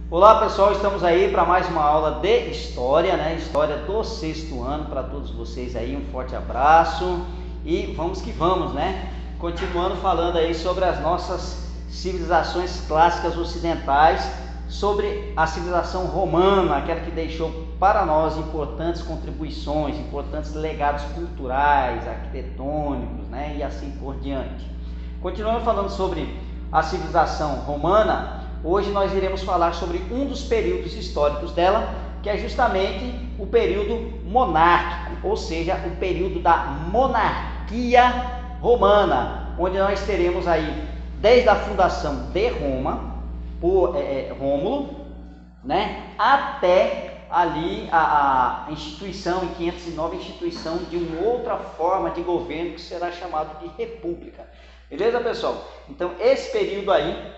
Olá pessoal, estamos aí para mais uma aula de História, né? História do sexto ano para todos vocês aí, um forte abraço e vamos que vamos, né? Continuando falando aí sobre as nossas civilizações clássicas ocidentais, sobre a civilização romana, aquela que deixou para nós importantes contribuições, importantes legados culturais, arquitetônicos, né? E assim por diante. Continuando falando sobre a civilização romana, hoje nós iremos falar sobre um dos períodos históricos dela, que é justamente o período monárquico, ou seja, o período da monarquia romana, onde nós teremos aí, desde a fundação de Roma, por Rômulo, né, até ali a instituição, em 509, a instituição de uma outra forma de governo que será chamado de república. Beleza, pessoal? Então, esse período aí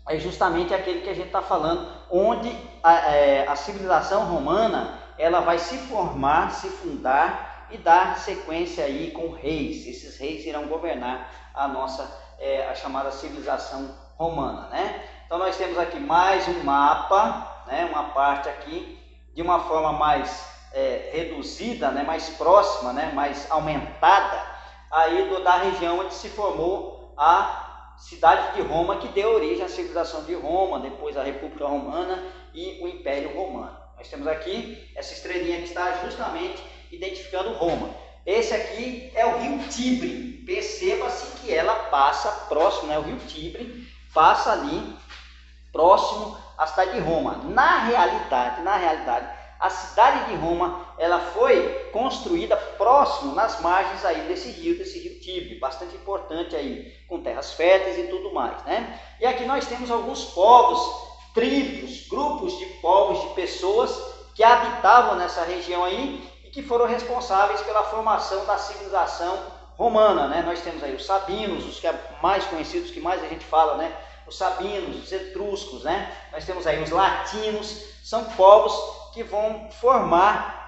é justamente aquele que a gente está falando, onde a civilização romana ela vai se formar, se fundar e dar sequência aí com reis. Esses reis irão governar a nossa a chamada civilização romana, né? Então nós temos aqui mais um mapa, né? Uma parte aqui de uma forma mais reduzida, né? Mais próxima, né? Mais aumentada aí da região onde se formou a cidade de Roma, que deu origem à civilização de Roma, depois a República Romana e o Império Romano. Nós temos aqui essa estrelinha que está justamente identificando Roma. Esse aqui é o rio Tibre. Perceba-se que ela passa próximo, né? O rio Tibre passa ali próximo à cidade de Roma. Na realidade, a cidade de Roma ela foi construída próximo nas margens aí desse rio Tibre, bastante importante aí, com terras férteis e tudo mais, né? E aqui nós temos alguns povos, tribos, grupos de povos, de pessoas que habitavam nessa região aí e que foram responsáveis pela formação da civilização romana, né? Nós temos aí os sabinos, os que é mais conhecidos, que mais a gente fala, né? Os sabinos, os etruscos, né? Nós temos aí os latinos, são povos que vão formar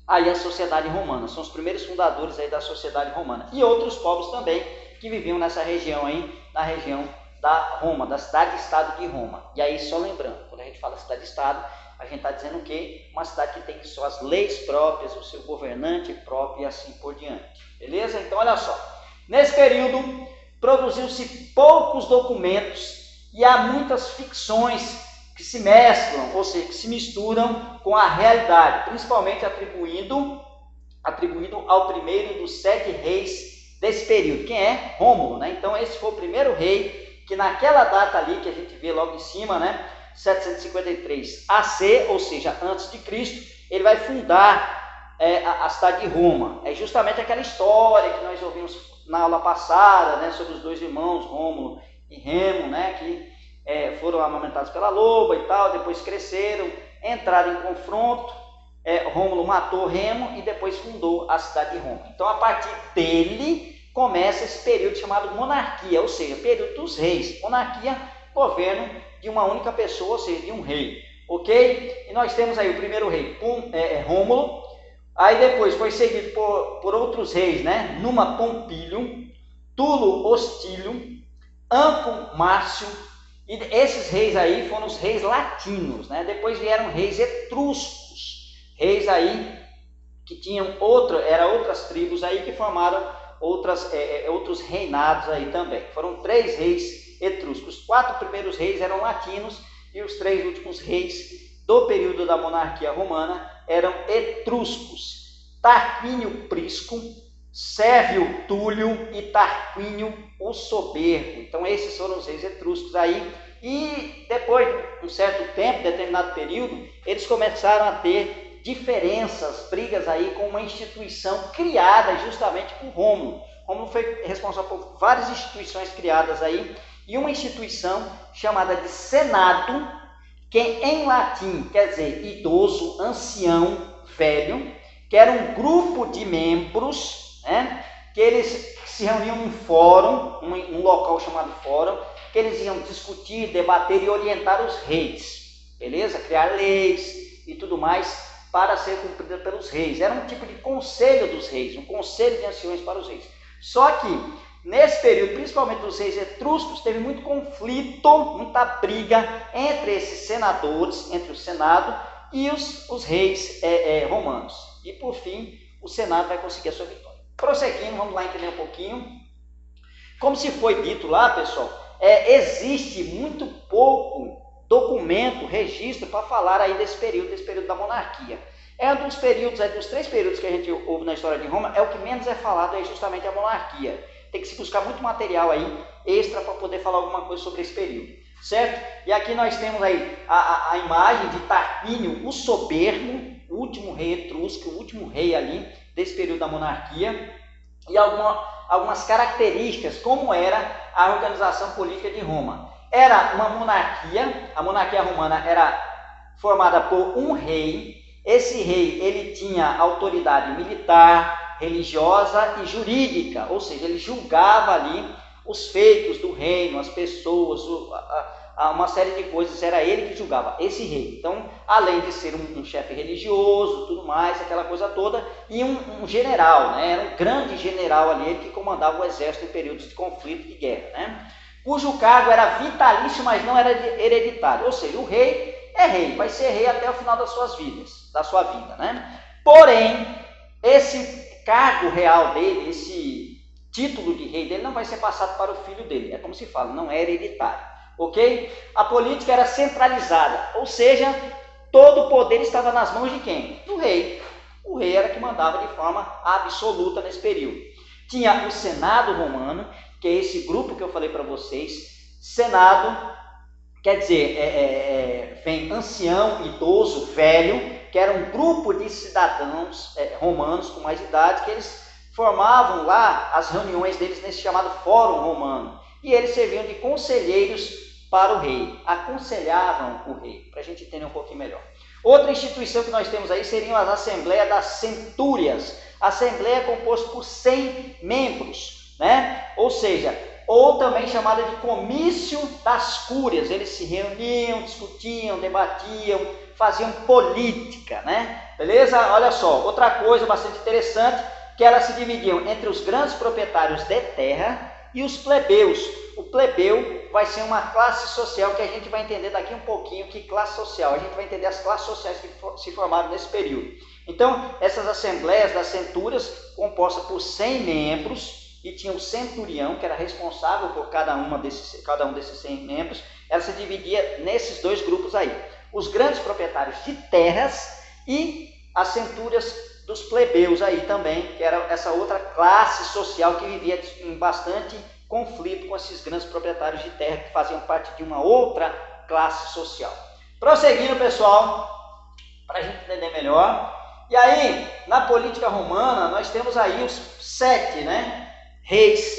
aí a sociedade romana, são os primeiros fundadores aí da sociedade romana. E outros povos também que viviam nessa região aí, na região da Roma, da cidade-estado de Roma. E aí, só lembrando, quando a gente fala cidade-estado, a gente está dizendo o quê? Uma cidade que tem suas leis próprias, o seu governante próprio e assim por diante. Beleza? Então, olha só. Nesse período, produziu-se poucos documentos e há muitas ficções que se mesclam, ou seja, que se misturam com a realidade, principalmente atribuído ao primeiro dos 7 reis desse período. Quem é? Rômulo, né? Então esse foi o primeiro rei que naquela data ali, que a gente vê logo em cima, né? 753 AC, ou seja, antes de Cristo, ele vai fundar a cidade de Roma. É justamente aquela história que nós ouvimos na aula passada, né? Sobre os dois irmãos, Rômulo e Remo, né? Que foram amamentados pela loba e tal, depois cresceram, entraram em confronto, Rômulo matou Remo e depois fundou a cidade de Roma. Então, a partir dele, começa esse período chamado monarquia, ou seja, período dos reis. Monarquia, governo de uma única pessoa, ou seja, de um rei, ok? E nós temos aí o primeiro rei, Rômulo, aí depois foi seguido por outros reis, né? Numa Pompílio, Tulo Hostílio, Anco Márcio. E esses reis aí foram os reis latinos, né? Depois vieram reis etruscos, reis aí que tinham outras tribos aí que formaram outros reinados aí também. Foram 3 reis etruscos. Os 4 primeiros reis eram latinos e os 3 últimos reis do período da monarquia romana eram etruscos. Tarquínio Prisco, Sérvio Túlio e Tarquínio o Soberbo. Então esses foram os reis etruscos aí, e depois de um certo tempo, determinado período, eles começaram a ter diferenças, brigas aí com uma instituição criada justamente por Rômulo. Rômulo foi responsável por várias instituições criadas aí, e uma instituição chamada de Senado, que em latim quer dizer idoso, ancião, velho, que era um grupo de membros, né, que eles se reuniam num fórum, um local chamado fórum, que eles iam discutir, debater e orientar os reis, beleza? Criar leis e tudo mais para ser cumprida pelos reis. Era um tipo de conselho dos reis, um conselho de anciões para os reis. Só que Nesse período, principalmente dos reis etruscos, teve muito conflito, muita briga entre esses senadores, entre o Senado e os reis romanos. E por fim, o Senado vai conseguir a sua vitória. Prosseguindo, vamos lá entender um pouquinho. Como se foi dito lá, pessoal, existe muito pouco documento, registro para falar aí desse período da monarquia. É um dos períodos, dos 3 períodos que a gente ouve na história de Roma, é o que menos é falado, é justamente a monarquia. Tem que se buscar muito material aí, extra, para poder falar alguma coisa sobre esse período, certo? E aqui nós temos aí a imagem de Tarquínio, o Soberbo, o último rei etrusco, o último rei ali desse período da monarquia, e algumas características, como era a organização política de Roma. Era uma monarquia, a monarquia romana era formada por um rei. Esse rei, ele tinha autoridade militar, religiosa e jurídica, ou seja, ele julgava ali os feitos do reino, as pessoas, uma série de coisas, era ele que julgava, esse rei. Então, além de ser um chefe religioso, tudo mais, aquela coisa toda, e um general, né? Era um grande general ali, ele que comandava o exército em períodos de conflito e guerra, né? Cujo cargo era vitalício, mas não era hereditário, ou seja, o rei é rei, vai ser rei até o final da sua vida, né? Porém, esse cargo real dele, esse título de rei dele não vai ser passado para o filho dele, é como se fala, não é hereditário, ok? A política era centralizada, ou seja, todo o poder estava nas mãos de quem? Do rei. O rei era que mandava de forma absoluta nesse período. Tinha o Senado romano, que é esse grupo que eu falei para vocês. Senado quer dizer, vem ancião, idoso, velho, que era um grupo de cidadãos romanos com mais idade, que eles formavam lá as reuniões deles nesse chamado Fórum Romano. E eles serviam de conselheiros para o rei, aconselhavam o rei, para a gente entender um pouquinho melhor. Outra instituição que nós temos aí seriam as Assembleias das Centúrias. A Assembleia é composta por 100 membros, né? Ou também chamada de Comício das Cúrias. Eles se reuniam, discutiam, debatiam, faziam política, né? Beleza? Olha só, outra coisa bastante interessante, que elas se dividiam entre os grandes proprietários de terra e os plebeus. O plebeu vai ser uma classe social que a gente vai entender daqui um pouquinho, que classe social. A gente vai entender as classes sociais que se formaram nesse período. Então, essas assembleias das centúrias, compostas por 100 membros, e tinha o centurião, que era responsável por cada um desses 100 membros, ela se dividia nesses 2 grupos aí. Os grandes proprietários de terras e as centúrias dos plebeus aí também, que era essa outra classe social que vivia em bastante conflito com esses grandes proprietários de terra, que faziam parte de uma outra classe social. Prosseguindo, pessoal, para a gente entender melhor. E aí, na política romana, nós temos aí os 7, né? Reis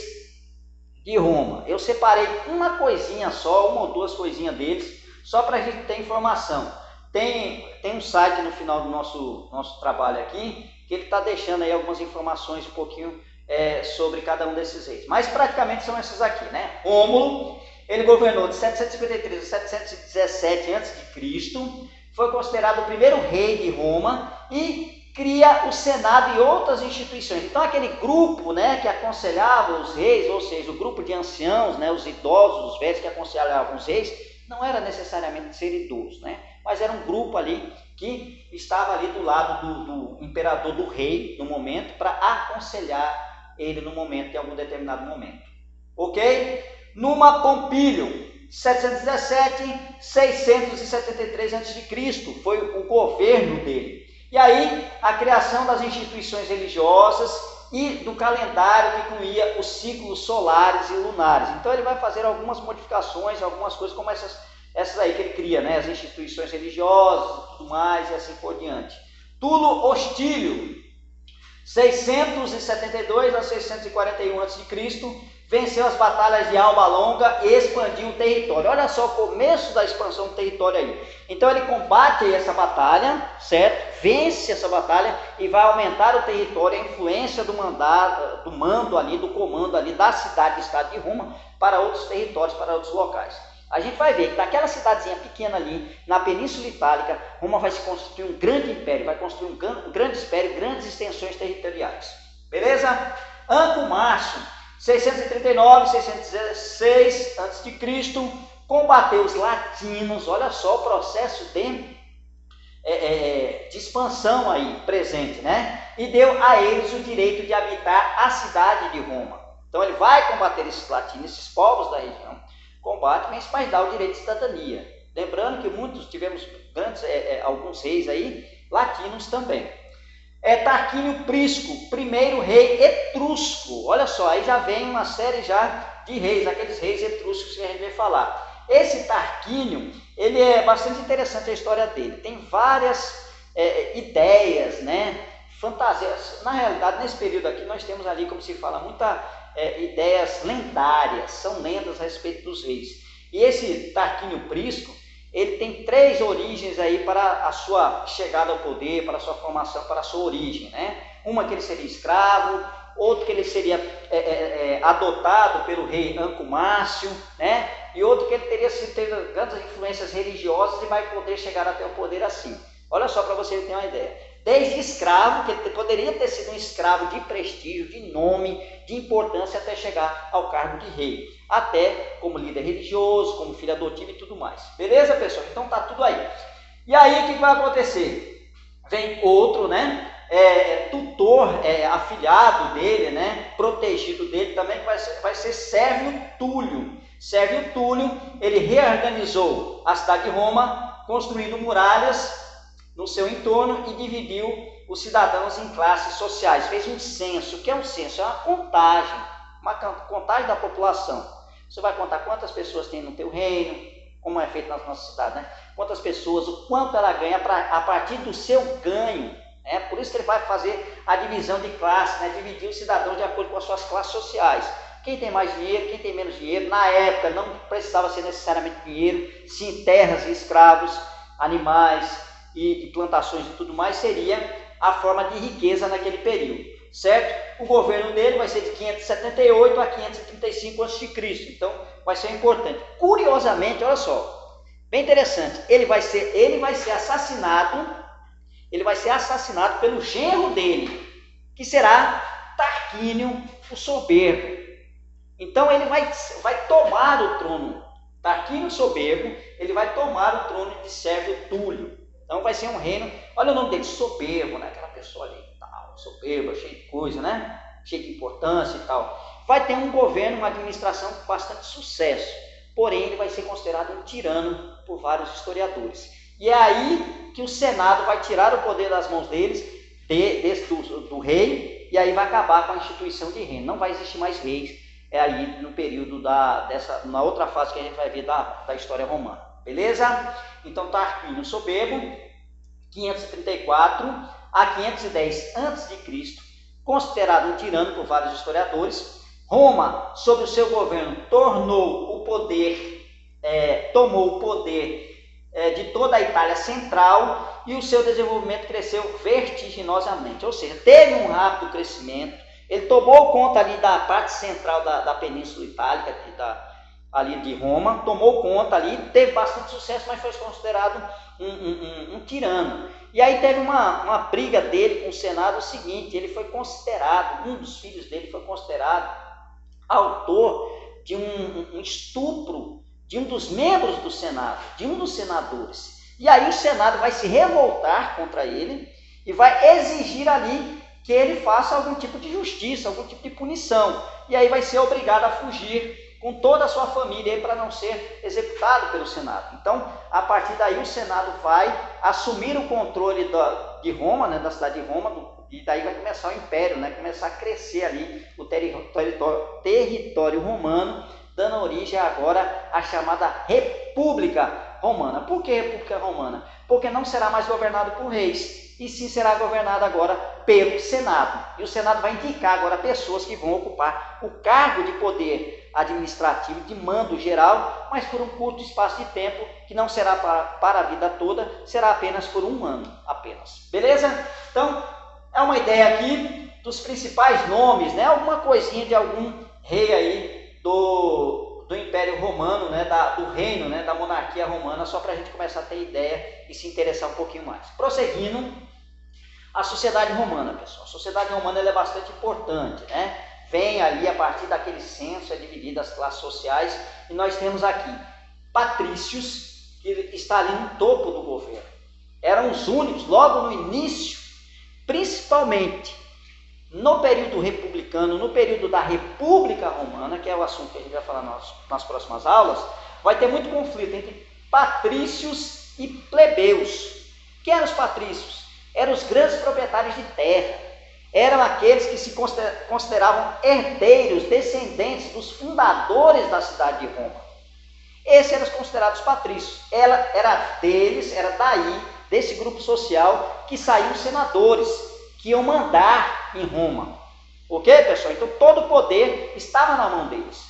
de Roma. Eu separei uma coisinha só, uma ou 2 coisinhas deles, só para a gente ter informação. Tem um site no final do nosso trabalho aqui, que ele está deixando aí algumas informações um pouquinho sobre cada um desses reis. Mas praticamente são esses aqui, né? Rômulo, ele governou de 753 a 717 a.C., foi considerado o primeiro rei de Roma e cria o Senado e outras instituições. Então aquele grupo, né, que aconselhava os reis, ou seja, o grupo de anciãos, né, os idosos, os velhos que aconselhavam os reis, não era necessariamente ser idoso, né, mas era um grupo ali que estava ali do lado do imperador, do rei, no momento, para aconselhar ele no momento, em algum determinado momento. Ok? Numa Pompílio, 717, 673 a.C., foi o governo dele. E aí, a criação das instituições religiosas e do calendário que incluía os ciclos solares e lunares. Então, ele vai fazer algumas modificações, algumas coisas como essas aí que ele cria, né? As instituições religiosas e tudo mais, e assim por diante. Tulo Hostílio, 672 a 641 a.C., venceu as batalhas de Alba Longa e expandiu o território. Olha só o começo da expansão do território aí. Então ele combate essa batalha, certo? Vence essa batalha e vai aumentar o território, a influência do mando ali, do comando ali da cidade-estado de Roma para outros territórios, para outros locais. A gente vai ver que daquela cidadezinha pequena ali, na Península Itálica, Roma vai se construir um grande império, vai construir um grande império, grandes extensões territoriais. Beleza? Anco Márcio, 639, 616 a.C., combateu os latinos. Olha só o processo de expansão aí presente, né? E deu a eles o direito de habitar a cidade de Roma. Então ele vai combater esses latinos, esses povos da região, combate, mas dá o direito de cidadania. Lembrando que tivemos alguns reis aí, latinos também. Tarquínio Prisco, primeiro rei etrusco. Olha só, aí já vem uma série já de reis, aqueles reis etruscos que a gente vai falar. Esse Tarquínio, ele é bastante interessante a história dele. Tem várias ideias, né? Fantasias. Na realidade, nesse período aqui, nós temos ali, como se fala, muitas ideias lendárias, são lendas a respeito dos reis. E esse Tarquínio Prisco, ele tem 3 origens aí para a sua chegada ao poder, para a sua formação, para a sua origem, né? Uma que ele seria escravo, outro que ele seria adotado pelo rei Anco Márcio, né? E outro que ele teria grandes influências religiosas e vai poder chegar até o poder assim. Olha só para você ter uma ideia. Desde escravo, que ele poderia ter sido um escravo de prestígio, de nome, de importância, até chegar ao cargo de rei. Até como líder religioso, como filho adotivo e tudo mais. Beleza, pessoal? Então tá tudo aí. E aí, o que vai acontecer? Vem outro, né? Tutor, afilhado dele, né? Protegido dele também, que vai ser Sérvio Túlio. Sérvio Túlio, ele reorganizou a cidade de Roma, construindo muralhas no seu entorno e dividiu os cidadãos em classes sociais. Fez um censo. O que é um censo? É uma contagem da população. Você vai contar quantas pessoas tem no teu reino, como é feito nas nossas cidades, né? Quantas pessoas, o quanto ela ganha a partir do seu ganho. Né? Por isso que ele vai fazer a divisão de classe, né? Dividir os cidadãos de acordo com as suas classes sociais. Quem tem mais dinheiro, quem tem menos dinheiro. Na época não precisava ser necessariamente dinheiro, sim terras e escravos, animais e plantações e tudo mais, seria a forma de riqueza naquele período, certo? O governo dele vai ser de 578 a 535 a.C., então vai ser importante. Curiosamente, olha só, bem interessante, ele vai ser assassinado pelo genro dele, que será Tarquínio o Soberbo. Então ele vai tomar o trono, Tarquínio o Soberbo, ele vai tomar o trono de Sérvio Túlio. Então vai ser um reino, olha o nome dele, soberbo, né? Aquela pessoa ali, tal, soberba, cheia de coisa, né? Cheia de importância e tal. Vai ter um governo, uma administração com bastante sucesso, porém ele vai ser considerado um tirano por vários historiadores. E é aí que o Senado vai tirar o poder das mãos deles, do rei, e aí vai acabar com a instituição de reino. Não vai existir mais reis, aí no período na outra fase que a gente vai ver da história romana. Beleza? Então Tarquínio Soberbo, 534 a 510 a.C., considerado um tirano por vários historiadores. Roma, sob o seu governo, tomou o poder de toda a Itália Central e o seu desenvolvimento cresceu vertiginosamente, ou seja, teve um rápido crescimento. Ele tomou conta ali da parte central da Península Itálica, ali de Roma, tomou conta ali, teve bastante sucesso, mas foi considerado um tirano. E aí teve uma briga dele com o Senado, o seguinte, ele foi considerado, um dos filhos dele foi considerado autor de um estupro de um dos membros do Senado, de um dos senadores. E aí o Senado vai se revoltar contra ele e vai exigir ali que ele faça algum tipo de justiça, algum tipo de punição. E aí vai ser obrigado a fugir com toda a sua família para não ser executado pelo Senado. Então, a partir daí, o Senado vai assumir o controle de Roma, né, da cidade de Roma, e daí vai começar o Império, né, começar a crescer ali o território romano, dando origem agora à chamada República Romana. Por que República Romana? Porque não será mais governado por reis, e sim será governado agora pelo Senado. E o Senado vai indicar agora pessoas que vão ocupar o cargo de poder administrativo, de mando geral, mas por um curto espaço de tempo, que não será para a vida toda, será apenas por um ano, apenas. Beleza? Então, é uma ideia aqui dos principais nomes, né? Alguma coisinha de algum rei aí do Império Romano, né? Do reino, né? Da monarquia romana, só para a gente começar a ter ideia e se interessar um pouquinho mais. Prosseguindo, a sociedade romana, pessoal. A sociedade romana ela é bastante importante, né? Vem ali a partir daquele censo, é dividido as classes sociais, e nós temos aqui patrícios, que está ali no topo do governo. Eram os únicos, logo no início, principalmente no período republicano, no período da República Romana, que é o assunto que a gente vai falar nas próximas aulas, vai ter muito conflito entre patrícios e plebeus. Quem eram os patrícios? Eram os grandes proprietários de terra, eram aqueles que se consideravam herdeiros, descendentes dos fundadores da cidade de Roma. Esses eram considerados patrícios. Era daí, desse grupo social, que saíam senadores, que iam mandar em Roma. Ok, pessoal? Então todo o poder estava na mão deles.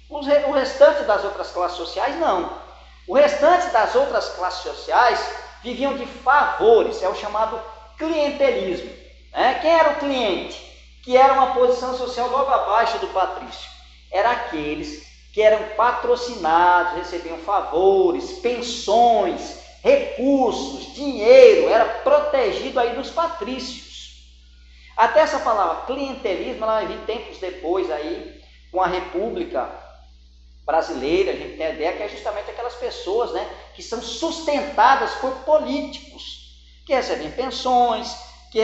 O restante das outras classes sociais, não. O restante das outras classes sociais viviam de favores, é o chamado clientelismo. Quem era o cliente? Que era uma posição social logo abaixo do patrício. Era aqueles que eram patrocinados, recebiam favores, pensões, recursos, dinheiro, era protegido aí dos patrícios. Até essa palavra clientelismo, ela vai vir tempos depois aí, com a República Brasileira, a gente tem a ideia que é justamente aquelas pessoas, né, que são sustentadas por políticos, que recebem pensões, que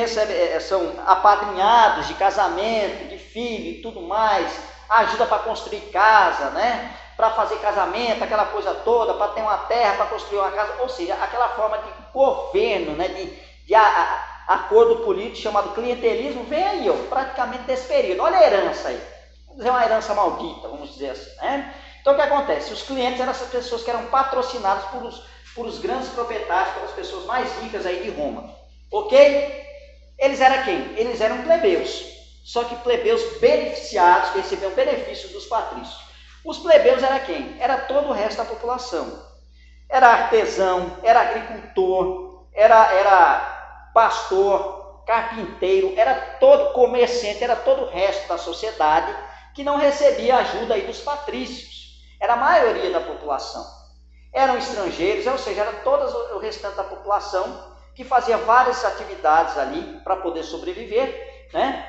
são apadrinhados de casamento, de filho e tudo mais, ajuda para construir casa, né, para fazer casamento, aquela coisa toda, para ter uma terra, para construir uma casa, ou seja, aquela forma de governo, né, de acordo político chamado clientelismo, vem aí, ó, praticamente desse período. Olha a herança aí, vamos dizer uma herança maldita, vamos dizer assim, né? Então o que acontece? Os clientes eram essas pessoas que eram patrocinadas por os grandes proprietários, pelas pessoas mais ricas aí de Roma, ok? Eles eram quem? Eles eram plebeus, só que plebeus beneficiados, que recebiam benefícios dos patrícios. Os plebeus era quem? Era todo o resto da população. Era artesão, era agricultor, era pastor, carpinteiro, era todo comerciante, era todo o resto da sociedade que não recebia ajuda aí dos patrícios. Era a maioria da população. Eram estrangeiros, ou seja, era todo o restante da população que fazia várias atividades ali para poder sobreviver, né?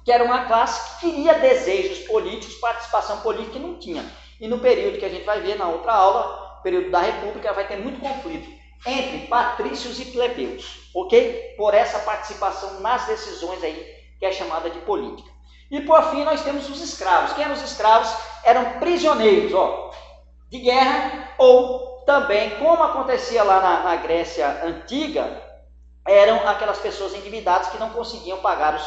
Que era uma classe que queria desejos políticos, participação política e não tinha. E no período que a gente vai ver na outra aula, período da República, vai ter muito conflito entre patrícios e plebeus, ok? Por essa participação nas decisões aí, que é chamada de política. E por fim nós temos os escravos. Quem eram os escravos? Eram prisioneiros, ó, de guerra, ou também, como acontecia lá na Grécia Antiga, eram aquelas pessoas endividadas que não conseguiam pagar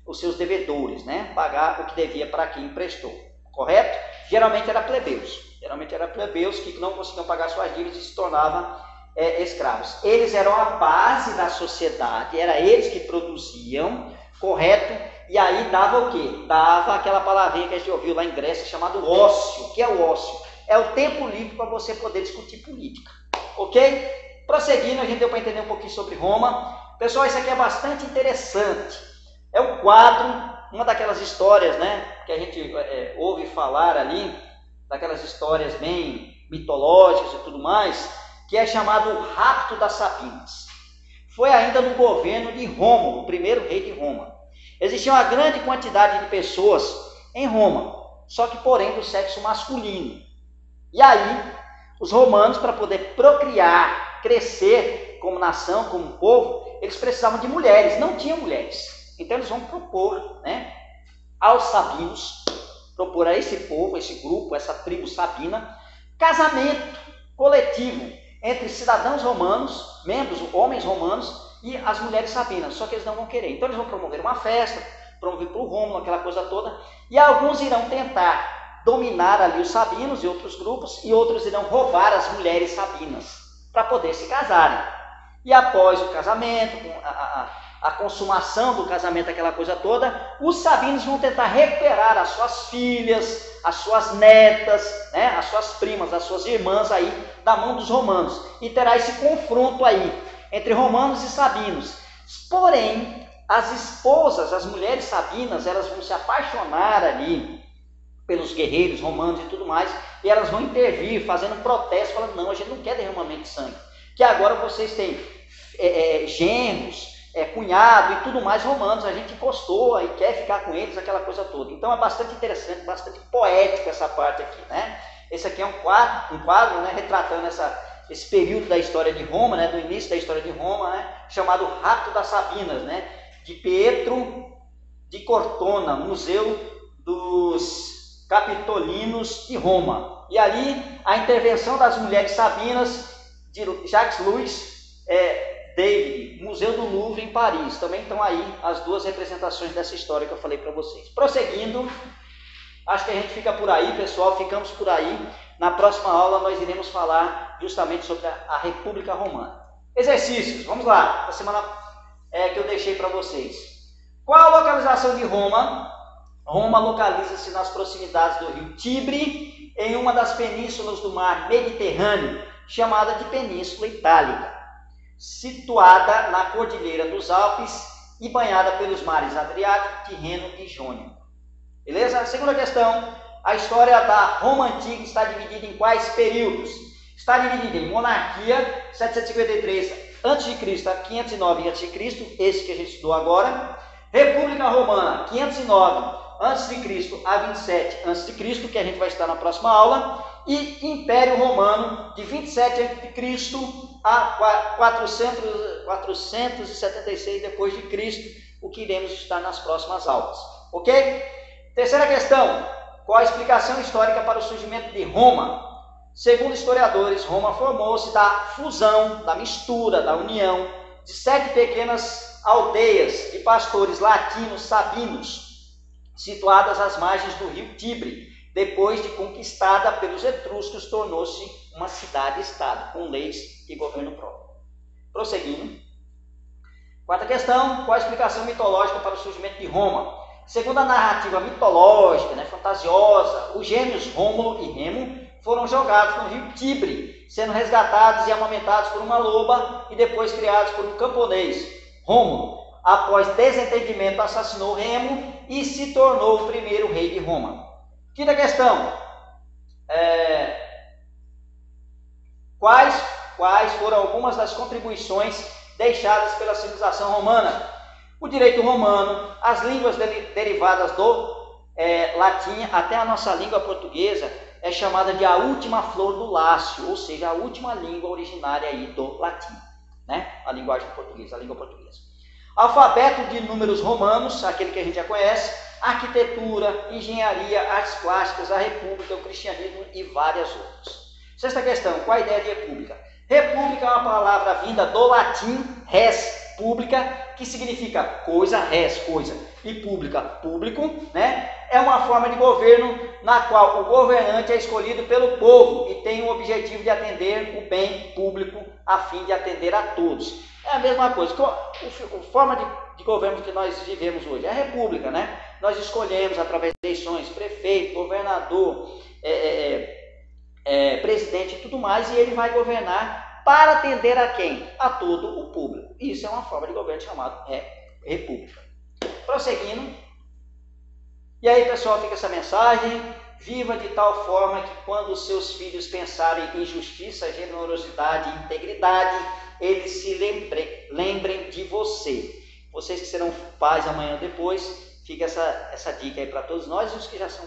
os seus devedores, né? Pagar o que devia para quem emprestou, correto? Geralmente era plebeus que não conseguiam pagar suas dívidas e se tornavam escravos. Eles eram a base da sociedade, era eles que produziam, correto? E aí dava o quê? Dava aquela palavrinha que a gente ouviu lá em Grécia, chamado ócio. O que é o ócio? É o tempo livre para você poder discutir política, ok? Prosseguindo, a gente deu para entender um pouquinho sobre Roma. Pessoal, isso aqui é bastante interessante. É um quadro, uma daquelas histórias, né, que a gente ouve falar ali, daquelas histórias bem mitológicas e tudo mais, que é chamado o Rapto das Sabinas. Foi ainda no governo de Rômulo, o primeiro rei de Roma. Existia uma grande quantidade de pessoas em Roma, só que porém do sexo masculino. E aí, os romanos, para poder procriar, crescer como nação, como povo, eles precisavam de mulheres, não tinham mulheres. Então eles vão propor, né, aos sabinos, propor a esse povo, esse grupo, essa tribo sabina, casamento coletivo entre cidadãos romanos, membros, homens romanos e as mulheres sabinas, só que eles não vão querer. Então eles vão promover uma festa, promover para o Rômulo, aquela coisa toda, e alguns irão tentar dominar ali os sabinos e outros grupos, e outros irão roubar as mulheres sabinas para poder se casarem. E após o casamento, a consumação do casamento, aquela coisa toda, os sabinos vão tentar recuperar as suas filhas, as suas netas, né, as suas primas, as suas irmãs aí da mão dos romanos. E terá esse confronto aí entre romanos e sabinos. Porém, as esposas, as mulheres sabinas, elas vão se apaixonar ali pelos guerreiros romanos e tudo mais, e elas vão intervir, fazendo protesto, falando, não, a gente não quer derramamento de sangue, que agora vocês têm genros, cunhado e tudo mais romanos, a gente gostou e quer ficar com eles, aquela coisa toda. Então é bastante interessante, bastante poético essa parte aqui, né? Esse aqui é um quadro, né, retratando esse período da história de Roma, né, do início da história de Roma, né, chamado Rapto das Sabinas, né, de Pietro de Cortona, Museu dos Capitolinos de Roma. E ali a intervenção das mulheres sabinas de Jacques Louis David, Museu do Louvre em Paris. Também estão aí as duas representações dessa história que eu falei para vocês. Prosseguindo, acho que a gente fica por aí, pessoal, ficamos por aí. Na próxima aula nós iremos falar justamente sobre a República Romana. Exercícios, vamos lá, a semana que eu deixei para vocês. Qual a localização de Roma? Roma localiza-se nas proximidades do rio Tibre, em uma das penínsulas do mar Mediterrâneo, chamada de Península Itálica, situada na Cordilheira dos Alpes e banhada pelos mares Adriático, Tirreno e Jônio. Beleza? Segunda questão, a história da Roma Antiga está dividida em quais períodos? Está dividida em monarquia, 753 a.C. a 509 a.C., esse que a gente estudou agora. República Romana, 509 a.C. a 27 a.C., que a gente vai estudar na próxima aula. E Império Romano, de 27 a.C. a 476 depois de Cristo, o que iremos estudar nas próximas aulas. Ok? Terceira questão, qual a explicação histórica para o surgimento de Roma? Segundo historiadores, Roma formou-se da fusão, da mistura, da união de 7 pequenas aldeias de pastores latinos sabinos, situadas às margens do rio Tibre. Depois de conquistada pelos etruscos, tornou-se uma cidade-estado, com leis e governo próprio. Prosseguindo. Quarta questão, qual a explicação mitológica para o surgimento de Roma? Segundo a narrativa mitológica, fantasiosa, os gêmeos Rômulo e Remo foram jogados no rio Tibre, sendo resgatados e amamentados por uma loba e depois criados por um camponês. Rômulo, após desentendimento, assassinou Remo e se tornou o primeiro rei de Roma. Quinta questão, quais foram algumas das contribuições deixadas pela civilização romana? O direito romano, as línguas derivadas do latim, até a nossa língua portuguesa é chamada de a última flor do Lácio, ou seja, a última língua originária aí do latim, né? A linguagem portuguesa, a língua portuguesa. Alfabeto de números romanos, aquele que a gente já conhece, arquitetura, engenharia, artes plásticas, a república, o cristianismo e várias outras. Sexta questão, qual a ideia de república? República é uma palavra vinda do latim res, pública, que significa coisa, res, coisa, e pública, público, né? É uma forma de governo na qual o governante é escolhido pelo povo e tem o objetivo de atender o bem público a fim de atender a todos. É a mesma coisa, a forma de governo que nós vivemos hoje é a república, né? Nós escolhemos através de eleições prefeito, governador, presidente e tudo mais, e ele vai governar para atender a quem? A todo o público. Isso é uma forma de governo chamada república. Prosseguindo. E aí, pessoal, fica essa mensagem. Viva de tal forma que quando os seus filhos pensarem em justiça, generosidade e integridade, eles se lembrem de você. Vocês que serão pais amanhã ou depois, fica essa dica aí para todos nós e os que já são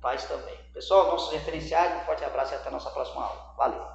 pais também. Pessoal, nossos referenciais, um forte abraço e até a nossa próxima aula. Valeu!